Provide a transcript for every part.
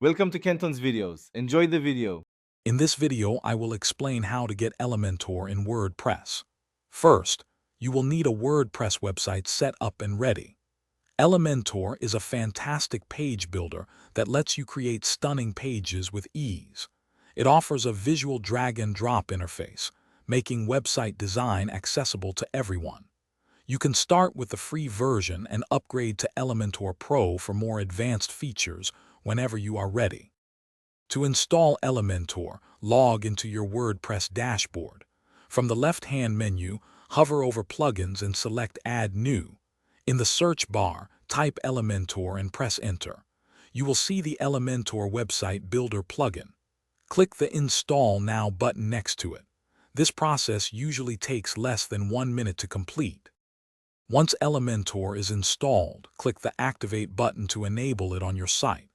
Welcome to Kenton's videos. Enjoy the video. In this video, I will explain how to get Elementor in WordPress. First, you will need a WordPress website set up and ready. Elementor is a fantastic page builder that lets you create stunning pages with ease. It offers a visual drag-and-drop interface, making website design accessible to everyone. You can start with the free version and upgrade to Elementor Pro for more advanced features whenever you are ready. To install Elementor, log into your WordPress dashboard. From the left-hand menu, hover over Plugins and select Add New. In the search bar, type Elementor and press Enter. You will see the Elementor website builder plugin. Click the Install Now button next to it. This process usually takes less than 1 minute to complete. Once Elementor is installed, click the Activate button to enable it on your site.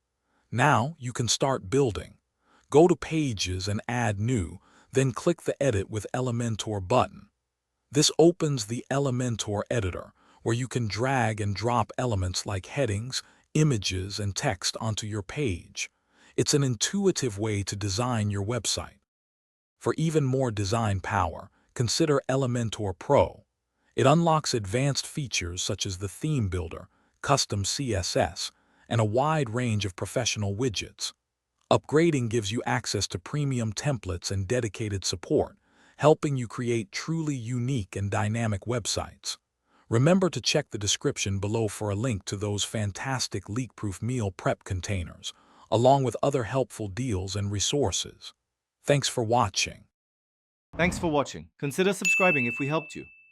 Now you can start building. Go to Pages and Add New, then click the Edit with Elementor button. This opens the Elementor editor, where you can drag and drop elements like headings, images, and text onto your page. It's an intuitive way to design your website. For even more design power, consider Elementor Pro. It unlocks advanced features such as the theme builder, custom CSS, and a wide range of professional widgets. Upgrading gives you access to premium templates and dedicated support, helping you create truly unique and dynamic websites. Remember to check the description below for a link to those fantastic leak-proof meal prep containers, along with other helpful deals and resources. Thanks for watching. Thanks for watching. Consider subscribing if we helped you.